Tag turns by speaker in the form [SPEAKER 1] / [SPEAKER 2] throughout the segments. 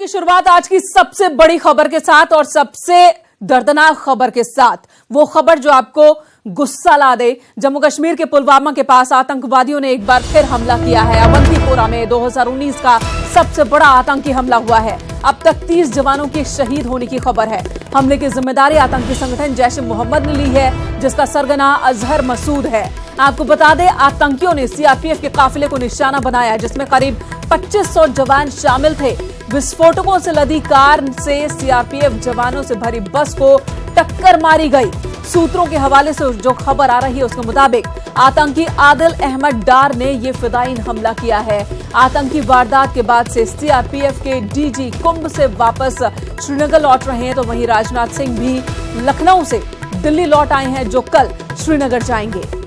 [SPEAKER 1] की शुरुआत आज की सबसे बड़ी खबर के साथ और सबसे दर्दनाक खबर के साथ। वो खबर जो आपको गुस्सा ला दे। जम्मू कश्मीर के पुलवामा के पास आतंकवादियों ने एक बार फिर हमला किया है। अवंतीपोरा में 2019 का सबसे बड़ा आतंकी हमला हुआ है। अब तक 30 जवानों के शहीद होने की खबर है। हमले की जिम्मेदारी आतंकी संगठन जैश ए मोहम्मद ने ली है, जिसका सरगना अजहर मसूद है। आपको बता दें, आतंकियों ने सीआरपीएफ के काफिले को निशाना बनाया, जिसमें करीब 2500 जवान शामिल थे। विस्फोटकों से लदी कार से सीआरपीएफ जवानों से भरी बस को टक्कर मारी गई। सूत्रों के हवाले से जो खबर आ रही है उसके मुताबिक आतंकी आदिल अहमद डार ने यह फिदायीन हमला किया है। आतंकी वारदात के बाद से सीआरपीएफ के डीजी कुंभ से वापस श्रीनगर लौट रहे हैं, तो वहीं राजनाथ सिंह भी लखनऊ से दिल्ली लौट आए हैं, जो कल श्रीनगर जाएंगे।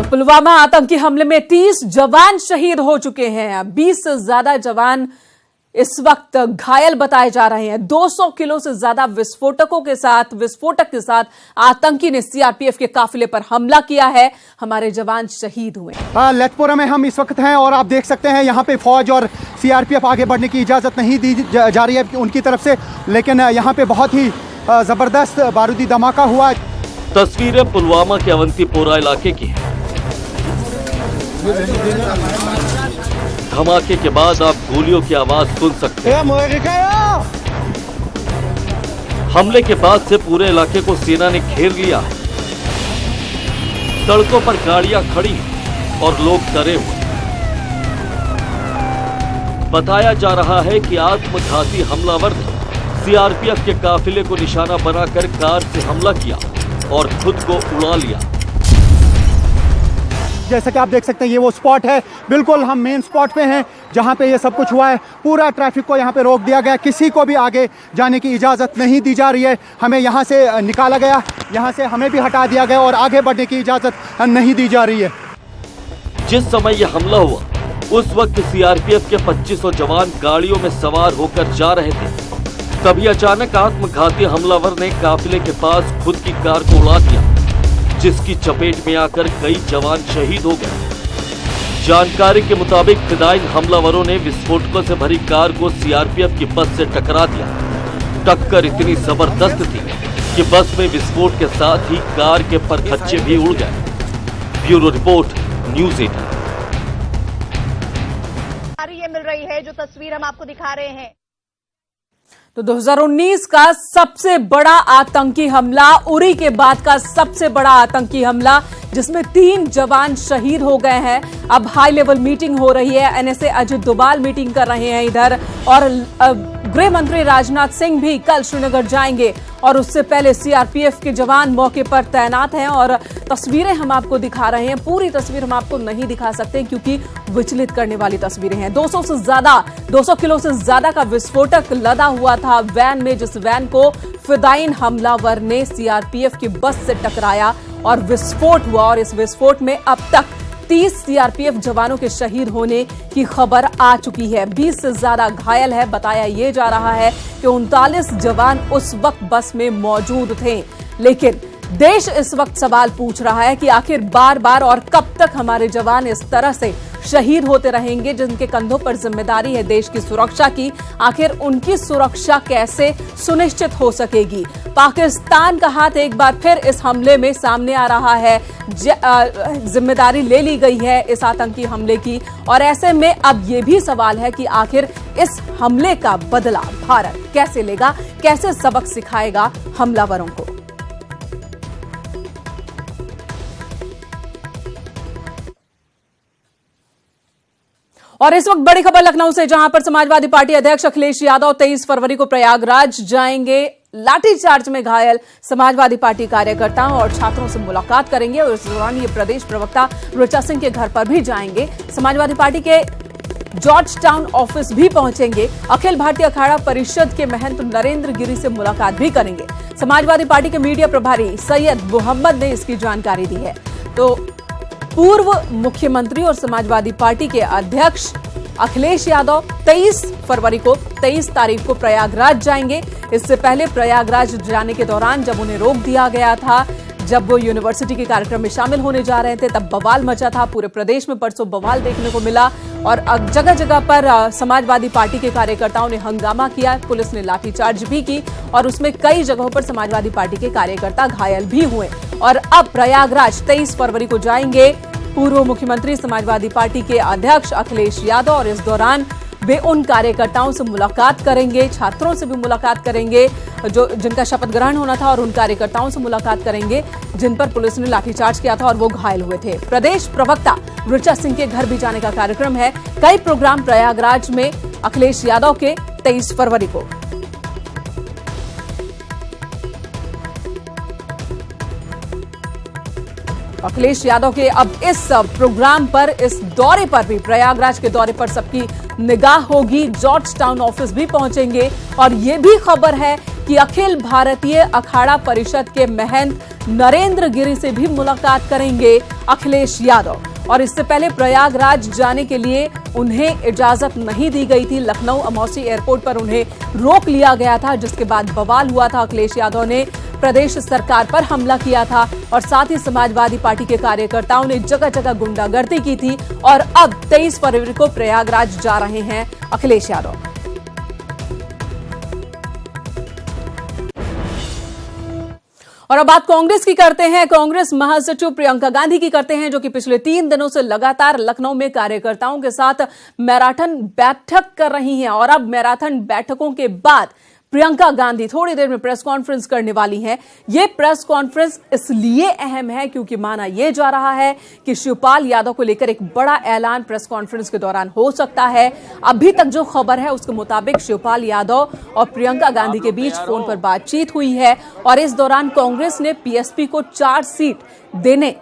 [SPEAKER 1] पुलवामा आतंकी हमले में 30 जवान शहीद हो चुके हैं। 20 से ज्यादा जवान इस वक्त घायल बताए जा रहे हैं। 200 किलो से ज्यादा विस्फोटक के साथ आतंकी ने सीआरपीएफ के काफिले पर हमला किया है। हमारे जवान शहीद हुए।
[SPEAKER 2] लेथपोरा में हम इस वक्त हैं और आप देख सकते हैं यहाँ पे फौज और सीआरपीएफ आगे बढ़ने की इजाजत नहीं दी जा रही है उनकी तरफ से, लेकिन यहाँ पे बहुत ही जबरदस्त बारूदी धमाका हुआ।
[SPEAKER 3] तस्वीरें पुलवामा के अवंतीपोरा इलाके की है। धमाके के बाद आप गोलियों की आवाज सुन सकते हैं। हमले के बाद से पूरे इलाके को सेना ने घेर लिया है। सड़कों पर गाड़ियां खड़ी और लोग डरे हुए। बताया जा रहा है कि आत्मघाती हमलावर ने सीआरपीएफ के काफिले को निशाना बनाकर कार से हमला किया और खुद को उड़ा लिया।
[SPEAKER 2] जैसा कि आप देख सकते हैं, ये वो स्पॉट है, बिल्कुल हम मेन स्पॉट पे हैं जहां पे ये सब कुछ हुआ है। पूरा ट्रैफिक को यहां पे रोक दिया गया, किसी को भी आगे जाने की इजाज़त नहीं दी जा रही है। हमें यहां से निकाला गया, यहां से हमें भी हटा दिया गया और आगे बढ़ने की इजाज़त नहीं दी जा रही है।
[SPEAKER 3] जिस समय यह हमला हुआ उस वक्त सीआरपीएफ के 2500 जवान गाड़ियों में सवार होकर जा रहे थे। तभी अचानक आत्मघाती हमलावर ने काफिले के पास खुद की कार को उड़ा दिया, जिसकी चपेट में आकर कई जवान शहीद हो गए। जानकारी के मुताबिक फिदायीन हमलावरों ने विस्फोटकों से भरी कार को सीआरपीएफ की बस से टकरा दिया। टक्कर इतनी जबरदस्त थी कि बस में विस्फोट के साथ ही कार के परखच्चे भी उड़ गए। Bureau report, news 18।
[SPEAKER 4] ये मिल रही है जो तस्वीर हम आपको दिखा रहे हैं।
[SPEAKER 1] तो 2019 का सबसे बड़ा आतंकी हमला, उरी के बाद का सबसे बड़ा आतंकी हमला, जिसमें 3 जवान शहीद हो गए हैं। अब हाई लेवल मीटिंग हो रही है। एनएसए अजित डोभाल मीटिंग कर रहे हैं इधर, और गृह मंत्री राजनाथ सिंह भी कल श्रीनगर जाएंगे। और उससे पहले सीआरपीएफ के जवान मौके पर तैनात हैं और तस्वीरें हम आपको दिखा रहे हैं। पूरी तस्वीर हम आपको नहीं दिखा सकते क्योंकि विचलित करने वाली तस्वीरें हैं। 200 किलो से ज्यादा का विस्फोटक लदा हुआ था वैन में, जिस वैन को फिदायीन हमलावर ने सीआरपीएफ की बस से टकराया और विस्फोट हुआ। और इस विस्फोट में अब तक 30 सीआरपीएफ जवानों के शहीद होने की खबर आ चुकी है। 20 से ज्यादा घायल है। बताया यह जा रहा है कि 39 जवान उस वक्त बस में मौजूद थे। लेकिन देश इस वक्त सवाल पूछ रहा है कि आखिर बार बार और कब तक हमारे जवान इस तरह से शहीद होते रहेंगे, जिनके कंधों पर जिम्मेदारी है देश की सुरक्षा की। आखिर उनकी सुरक्षा कैसे सुनिश्चित हो सकेगी? पाकिस्तान का हाथ एक बार फिर इस हमले में सामने आ रहा है। जिम्मेदारी ले ली गई है इस आतंकी हमले की, और ऐसे में अब यह भी सवाल है कि आखिर इस हमले का बदला भारत कैसे लेगा, कैसे सबक सिखाएगा हमलावरों को। और इस वक्त बड़ी खबर लखनऊ से, जहां पर समाजवादी पार्टी अध्यक्ष अखिलेश यादव 23 फरवरी को प्रयागराज जाएंगे। लाठीचार्ज में घायल समाजवादी पार्टी कार्यकर्ताओं और छात्रों से मुलाकात करेंगे और इस दौरान ये प्रदेश प्रवक्ता ऋचा सिंह के घर पर भी जाएंगे। समाजवादी पार्टी के जॉर्ज टाउन ऑफिस भी पहुंचेंगे। अखिल भारतीय अखाड़ा परिषद के महंत नरेंद्र गिरी से मुलाकात भी करेंगे। समाजवादी पार्टी के मीडिया प्रभारी सैयद मोहम्मद ने इसकी जानकारी दी है। तो पूर्व मुख्यमंत्री और समाजवादी पार्टी के अध्यक्ष अखिलेश यादव 23 तारीख को प्रयागराज जाएंगे। इससे पहले प्रयागराज जाने के दौरान जब उन्हें रोक दिया गया था, जब वो यूनिवर्सिटी के कार्यक्रम में शामिल होने जा रहे थे, तब बवाल मचा था। पूरे प्रदेश में परसों बवाल देखने को मिला और जगह जगह पर समाजवादी पार्टी के कार्यकर्ताओं ने हंगामा किया। पुलिस ने लाठीचार्ज भी की और उसमें कई जगहों पर समाजवादी पार्टी के कार्यकर्ता घायल भी हुए। और अब प्रयागराज 23 फरवरी को जाएंगे पूर्व मुख्यमंत्री समाजवादी पार्टी के अध्यक्ष अखिलेश यादव और इस दौरान वे उन कार्यकर्ताओं से मुलाकात करेंगे, छात्रों से भी मुलाकात करेंगे जिनका शपथ ग्रहण होना था और उन कार्यकर्ताओं से मुलाकात करेंगे जिन पर पुलिस ने लाठीचार्ज किया था और वो घायल हुए थे। प्रदेश प्रवक्ता ऋचा सिंह के घर भी जाने का कार्यक्रम है। कई प्रोग्राम प्रयागराज में अखिलेश यादव के 23 फरवरी को। अखिलेश यादव के अब इस प्रोग्राम पर, इस दौरे पर भी, प्रयागराज के दौरे पर सबकी निगाह होगी। जॉर्ज टाउन ऑफिस भी पहुंचेंगे और यह भी खबर है कि अखिल भारतीय अखाड़ा परिषद के महंत नरेंद्र गिरि से भी मुलाकात करेंगे अखिलेश यादव। और इससे पहले प्रयागराज जाने के लिए उन्हें इजाजत नहीं दी गई थी। लखनऊ अमौसी एयरपोर्ट पर उन्हें रोक लिया गया था, जिसके बाद बवाल हुआ था। अखिलेश यादव ने प्रदेश सरकार पर हमला किया था और साथ ही समाजवादी पार्टी के कार्यकर्ताओं ने जगह जगह गुंडागर्दी की थी। और अब 23 फरवरी को प्रयागराज जा रहे हैं अखिलेश यादव। और अब बात कांग्रेस की करते हैं। कांग्रेस महासचिव प्रियंका गांधी की करते हैं, जो कि पिछले 3 दिनों से लगातार लखनऊ में कार्यकर्ताओं के साथ मैराथन बैठक कर रही हैं। और अब मैराथन बैठकों के बाद प्रियंका गांधी थोड़ी देर में प्रेस कॉन्फ्रेंस करने वाली हैं। ये प्रेस कॉन्फ्रेंस इसलिए अहम है क्योंकि माना यह जा रहा है कि शिवपाल यादव को लेकर एक बड़ा ऐलान प्रेस कॉन्फ्रेंस के दौरान हो सकता है। अभी तक जो खबर है उसके मुताबिक शिवपाल यादव और प्रियंका गांधी के बीच फोन पर बातचीत हुई है और इस दौरान कांग्रेस ने पीएसपी को 4 सीट देने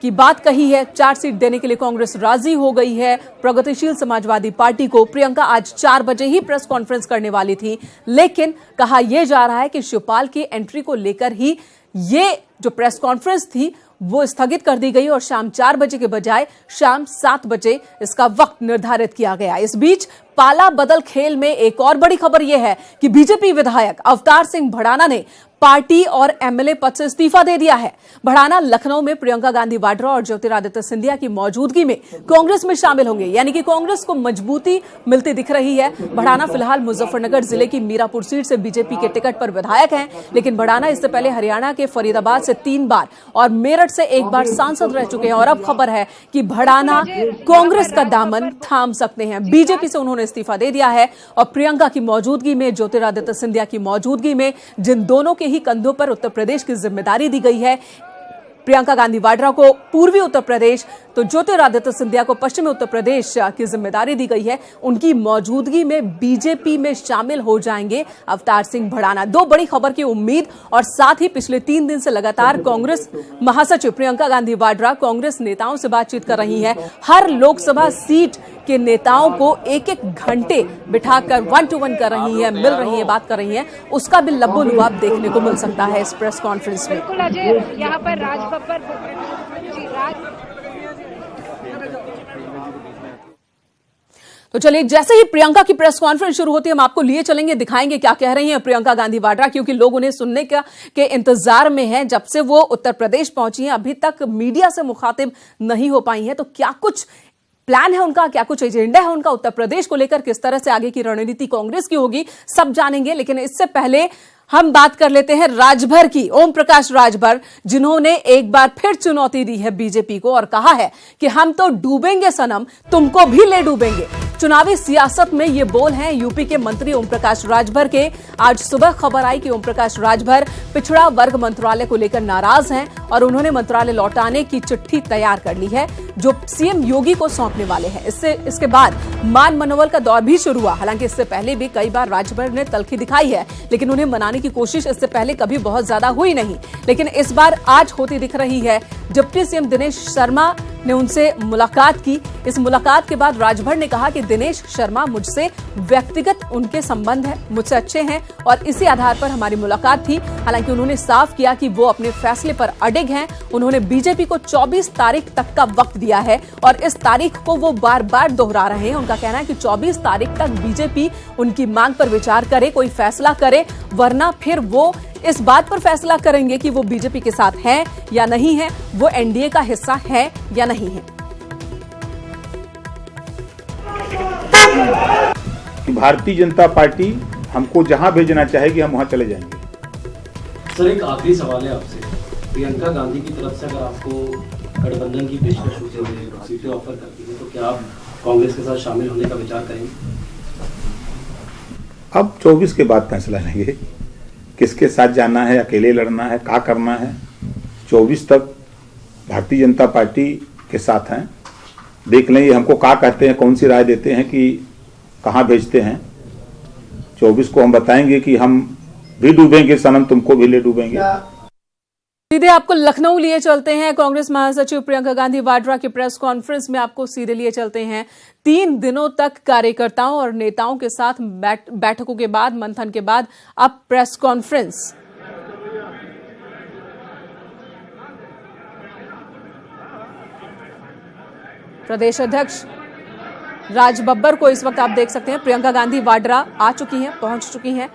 [SPEAKER 1] की बात कही है। 4 सीट देने के लिए कांग्रेस राजी हो गई है। प्रगतिशील समाजवादी पार्टी को प्रियंका आज 4 बजे ही प्रेस कॉन्फ्रेंस करने वाली थी, लेकिन कहा यह जा रहा है कि शिवपाल की एंट्री को लेकर ही ये जो प्रेस कॉन्फ्रेंस थी वो स्थगित कर दी गई और शाम 4 बजे के बजाय शाम 7 बजे इसका वक्त निर्धारित किया गया। इस बीच पाला बदल खेल में एक और बड़ी खबर यह है कि बीजेपी विधायक अवतार सिंह भड़ाना ने पार्टी और एमएलए पद से इस्तीफा दे दिया है। भड़ाना लखनऊ में प्रियंका गांधी वाड्रा और ज्योतिरादित्य सिंधिया की मौजूदगी में कांग्रेस में शामिल होंगे, यानी कि कांग्रेस को मजबूती मिलती दिख रही है। भड़ाना फिलहाल मुजफ्फरनगर जिले की मीरापुर सीट से बीजेपी के टिकट पर विधायक हैं, लेकिन भड़ाना इससे पहले हरियाणा के फरीदाबाद से 3 बार और मेरठ से 1 बार सांसद रह चुके हैं। और अब खबर है कि भड़ाना कांग्रेस का दामन थाम सकते हैं। बीजेपी से उन्होंने इस्तीफा दे दिया है और प्रियंका की मौजूदगी में, ज्योतिरादित्य सिंधिया की मौजूदगी में, जिन दोनों के ही कंधों पर उत्तर प्रदेश की जिम्मेदारी दी गई है, प्रियंका गांधी वाड्रा को पूर्वी उत्तर प्रदेश तो ज्योतिरादित्य सिंधिया को पश्चिमी उत्तर प्रदेश की जिम्मेदारी दी गई है, उनकी मौजूदगी में बीजेपी में शामिल हो जाएंगे अवतार सिंह भड़ाना। 2 बड़ी खबर की उम्मीद और साथ ही पिछले 3 दिन से लगातार कांग्रेस महासचिव प्रियंका गांधी वाड्रा कांग्रेस नेताओं से बातचीत कर रही हैं। हर लोकसभा सीट के नेताओं को 1-1 घंटे बिठाकर 1-to-1 कर रही है, मिल रही है, बात कर रही है। उसका भी लबो लुआब देखने को मिल सकता है इस प्रेस कॉन्फ्रेंस में।
[SPEAKER 5] बिल्कुल अजय, यहाँ पर राजभवन
[SPEAKER 1] तो चलिए, जैसे ही प्रियंका की प्रेस कॉन्फ्रेंस शुरू होती है हम आपको लिए चलेंगे, दिखाएंगे क्या कह रही हैं प्रियंका गांधी वाड्रा, क्योंकि लोग उन्हें सुनने के इंतजार में हैं। जब से वो उत्तर प्रदेश पहुंची हैं अभी तक मीडिया से मुखातिब नहीं हो पाई हैं। तो क्या कुछ प्लान है उनका, क्या कुछ एजेंडा है उनका उत्तर प्रदेश को लेकर, किस तरह से आगे की रणनीति कांग्रेस की होगी, सब जानेंगे। लेकिन इससे पहले हम बात कर लेते हैं राजभर की। ओम प्रकाश राजभर, जिन्होंने एक बार फिर चुनौती दी है बीजेपी को और कहा है कि हम तो डूबेंगे सनम, तुमको भी ले डूबेंगे। चुनावी सियासत में ये बोल हैं यूपी के मंत्री ओम प्रकाश राजभर के। आज सुबह खबर आई कि ओम प्रकाश राजभर पिछड़ा वर्ग मंत्रालय को लेकर नाराज हैं और उन्होंने मंत्रालय लौटाने की चिट्ठी तैयार कर ली है, जो सीएम योगी को सौंपने वाले हैं। इसके बाद मान मनोवल का दौर भी शुरू हुआ। हालांकि इससे पहले भी कई बार राजभर ने तल्खी दिखाई है, लेकिन उन्हें मनाने की कोशिश इससे पहले कभी बहुत ज्यादा हुई नहीं। लेकिन इस बार आज होती दिख रही है। डिप्टी सीएम दिनेश शर्मा ने उनसे मुलाकात की। इस मुलाकात के बाद राजभर ने कहा कि दिनेश शर्मा मुझसे व्यक्तिगत उनके संबंध है, मुझसे अच्छे हैं और इसी आधार पर हमारी मुलाकात थी। हालांकि उन्होंने साफ किया कि वो अपने फैसले पर अडिग हैं। उन्होंने बीजेपी को 24 तारीख तक का वक्त दिया है और इस तारीख को वो बार बार दोहरा रहे हैं। उनका कहना है कि 24 तारीख तक बीजेपी उनकी मांग पर विचार करे, कोई फैसला करे, वरना फिर वो इस बात पर फैसला करेंगे कि वो बीजेपी के साथ हैं या नहीं है, वो एनडीए का हिस्सा है या नहीं है।
[SPEAKER 5] कि भारतीय जनता पार्टी हमको जहां भेजना चाहेगी हम वहां चले जाएंगे।
[SPEAKER 6] सर, एक आखिरी सवाल है आपसे। प्रियंका गांधी की तरफ से अगर आपको गठबंधन की पेशकश होती है, सीटें ऑफर करती है, तो क्या आप कांग्रेस के साथ शामिल होने का विचार करेंगे?
[SPEAKER 5] अब 24 के बाद फैसला लेंगे, किसके साथ जाना है, अकेले लड़ना है, क्या करना है। 24 तक भारतीय जनता पार्टी के साथ हैं। देख लें ये हमको क्या कहते हैं, कौन सी राय देते हैं कि कहाँ भेजते हैं। 24 को हम बताएंगे कि हम भी डूबेंगे सनम, तुमको भी ले डूबेंगे।
[SPEAKER 1] सीधे आपको लखनऊ लिए चलते हैं। कांग्रेस महासचिव प्रियंका गांधी वाड्रा की प्रेस कॉन्फ्रेंस में आपको सीधे लिए चलते हैं। 3 दिनों तक कार्यकर्ताओं और नेताओं के साथ बैठकों के बाद, मंथन के बाद अब प्रेस कॉन्फ्रेंस। प्रदेश अध्यक्ष राज बब्बर को इस वक्त आप देख सकते हैं। प्रियंका गांधी वाड्रा आ चुकी हैं, पहुंच चुकी हैं।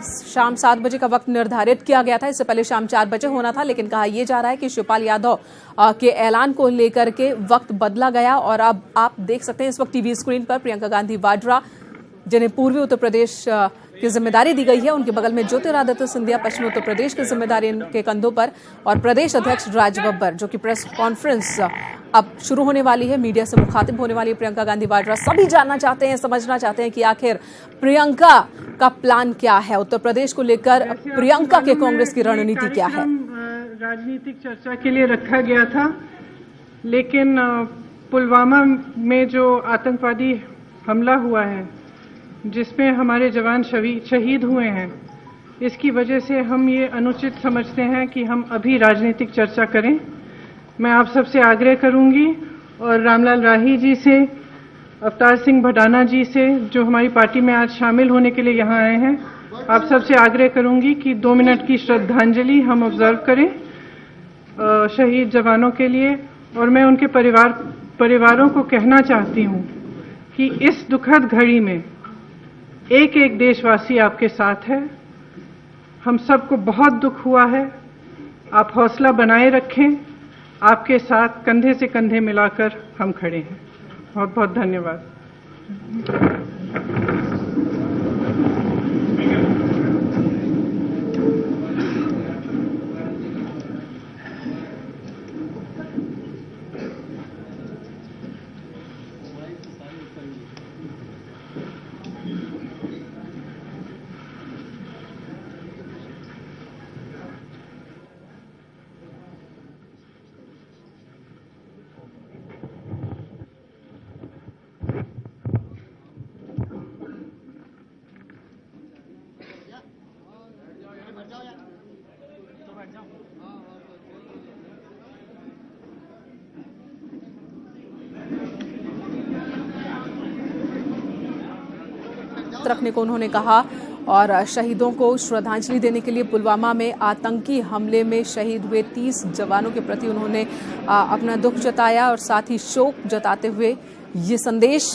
[SPEAKER 1] शाम 7 बजे का वक्त निर्धारित किया गया था, इससे पहले शाम 4 बजे होना था, लेकिन कहा यह जा रहा है कि शिवपाल यादव के ऐलान को लेकर के वक्त बदला गया। और अब आप देख सकते हैं इस वक्त टीवी स्क्रीन पर प्रियंका गांधी वाड्रा, जिन्हें पूर्वी उत्तर प्रदेश की जिम्मेदारी दी गई है, उनके बगल में ज्योतिरादित्य सिंधिया, पश्चिमी उत्तर प्रदेश की जिम्मेदारी इनके कंधों पर, और प्रदेश अध्यक्ष राज बब्बर, जो कि प्रेस कॉन्फ्रेंस अब शुरू होने वाली है, मीडिया से मुखातिब होने वाली है प्रियंका गांधी वाड्रा। सभी जानना चाहते हैं, समझना चाहते हैं कि आखिर प्रियंका का प्लान क्या है, उत्तर प्रदेश को लेकर प्रियंका के कांग्रेस की रणनीति क्या है।
[SPEAKER 7] राजनीतिक चर्चा के लिए रखा गया था, लेकिन पुलवामा में जो आतंकवादी हमला हुआ है, जिसमें हमारे जवान शहीद हुए हैं, इसकी वजह से हम ये अनुचित समझते हैं कि हम अभी राजनीतिक चर्चा करें। मैं आप सबसे आग्रह करूंगी और रामलाल राही जी से, अवतार सिंह भडाना जी से, जो हमारी पार्टी में आज शामिल होने के लिए यहाँ आए हैं, आप सबसे आग्रह करूंगी कि 2 मिनट की श्रद्धांजलि हम ऑब्जर्व करें शहीद जवानों के लिए। और मैं उनके परिवारों को कहना चाहती हूँ कि इस दुखद घड़ी में एक एक देशवासी आपके साथ है। हम सबको बहुत दुख हुआ है, आप हौसला बनाए रखें, आपके साथ कंधे से कंधे मिलाकर हम खड़े हैं। बहुत बहुत धन्यवाद।
[SPEAKER 1] रखने को उन्होंने कहा और शहीदों को श्रद्धांजलि देने के लिए पुलवामा में आतंकी हमले में शहीद हुए 30 जवानों के प्रति उन्होंने अपना दुख जताया और साथ ही शोक जताते हुए ये संदेश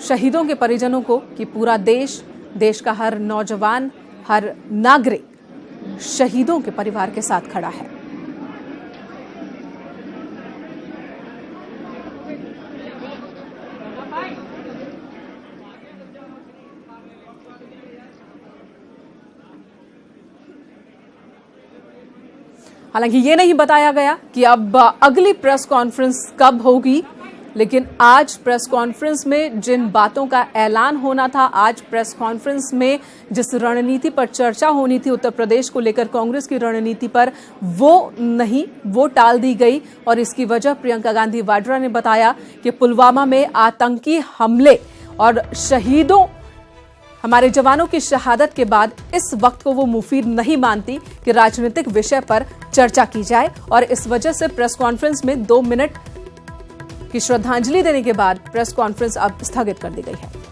[SPEAKER 1] शहीदों के परिजनों को कि पूरा देश का हर नौजवान, हर नागरिक शहीदों के परिवार के साथ खड़ा है। हालांकि ये नहीं बताया गया कि अब अगली प्रेस कॉन्फ्रेंस कब होगी, लेकिन आज प्रेस कॉन्फ्रेंस में जिन बातों का ऐलान होना था, आज प्रेस कॉन्फ्रेंस में जिस रणनीति पर चर्चा होनी थी उत्तर प्रदेश को लेकर कांग्रेस की रणनीति पर, वो टाल दी गई। और इसकी वजह प्रियंका गांधी वाड्रा ने बताया कि पुलवामा में आतंकी हमले और शहीदों, हमारे जवानों की शहादत के बाद इस वक्त को वो मुफीद नहीं मानती कि राजनीतिक विषय पर चर्चा की जाए, और इस वजह से प्रेस कॉन्फ्रेंस में 2 मिनट की श्रद्धांजलि देने के बाद प्रेस कॉन्फ्रेंस अब स्थगित कर दी गई है।